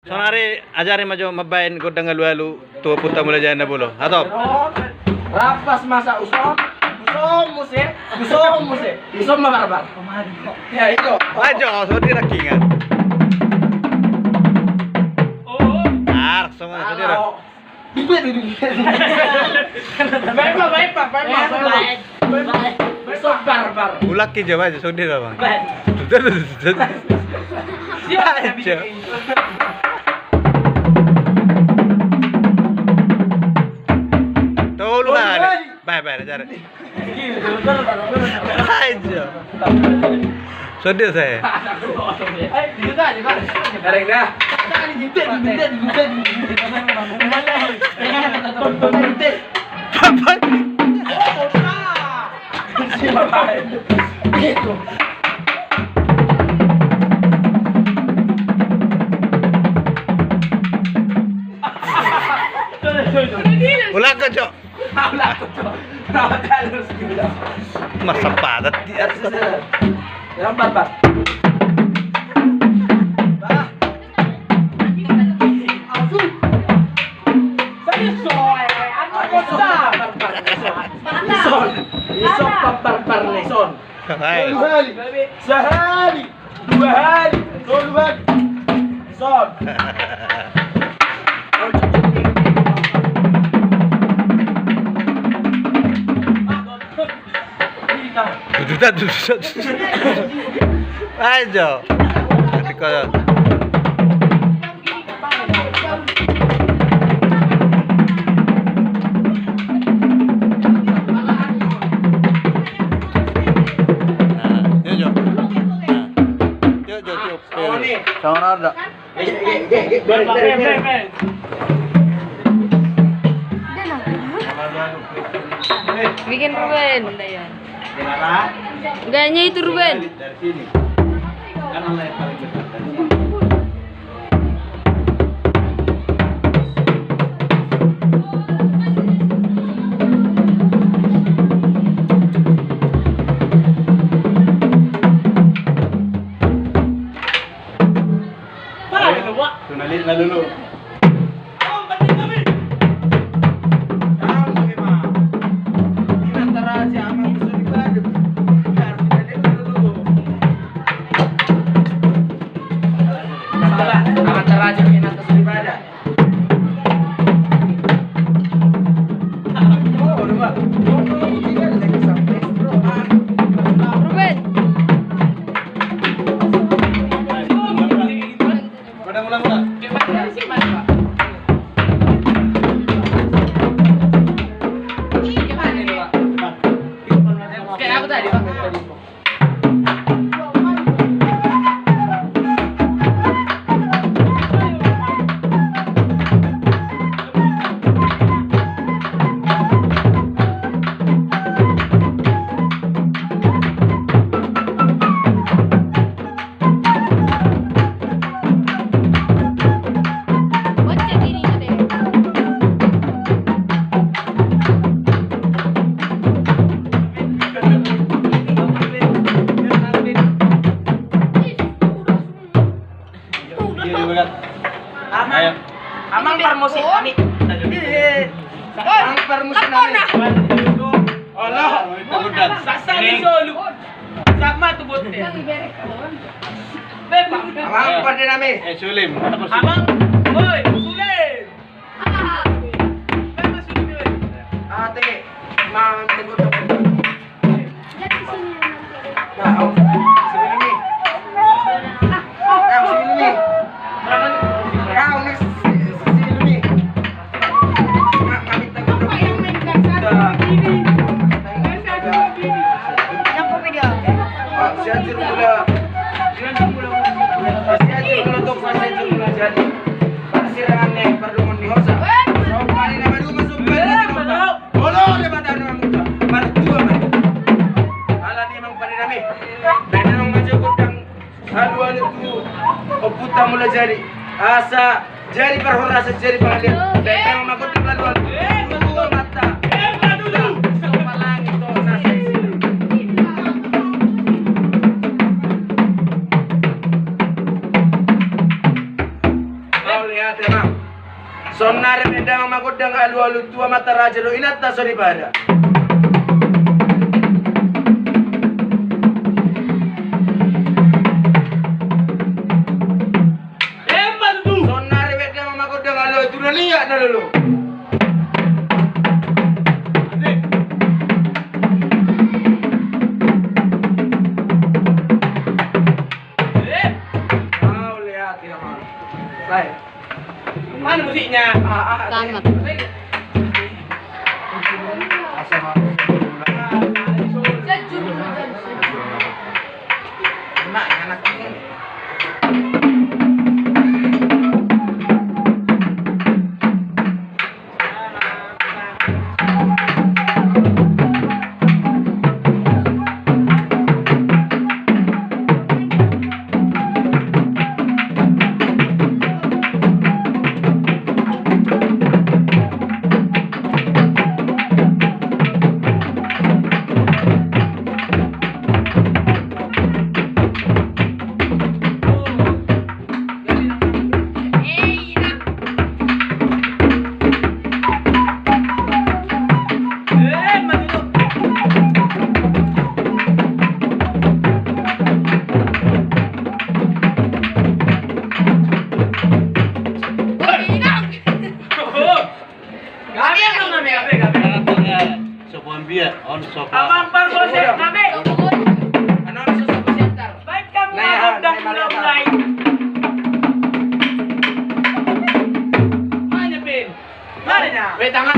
Sonari ajari majo mabain godang alu-alu tua puta mulai jana bolo. Atau Rapas masa usom barbar. Ya itu. ajo so di rakingan. Ar semua so di rak. Baik pak. Usom barbar. Ulak ki jawa aja so di rak bang. Ajo. Tolu kan. Bye ajar. Ajo. So di saya. Tarik dah. Papa. Ulak ka, Cok. Masa padat dia. Yang barbar. Ison barbar leson. Hai. Sehari, 2 hari, 2 hari. Son. Dudut. Ajo. Ketika Sama ada. Bikin Ruben, Dayan. Gaknya itu Ruben. Dari sini. Kan online paling besar dari sini. Tunalin na dulu. Ruben. Ulang. Kayak aku tadi, Pak. Bocah diri deh. Amang permusin kami. Amang permusin kami. Allah, sasang solo. Sama tu bote. Bebang. Amang pada nami. Sulim. Amang, oi, Sulim. Bebang Sulim. Ate, mang tegut. Nah, sini ni. Sini ni. Kau ni sini ni. Kami tegut. Yang kau video. Siatir mula. Siatir mula tu siatir mula jadi. Persirangan ni perlu mendihosa. So kali nama dulu masuk kali. Bolo le badan nama muka. Berdua man. Ala ni memang pada kami. Dan memang macam kudang alu tu. Oputa mula jadi. Asa jadi perhorasa jadi pengadilan. Dan memang makut lalu. Dua mata. Sepalang itu nasi. Kau lihat emang. Sonar medang magodang alu-alu tua mata raja lo inat tak sori pada. Sonar medang magodang alu itu udah lihat dah dulu. Kau lihat emang. Baik. Mana musiknya? Tamat. Enak anak ini. On sofa. Abang Barbosek kami. Ano ang susunod center? Baik kamu Nah, magodang nah, mulai. Mana pin? Mana nya? Wait, tangan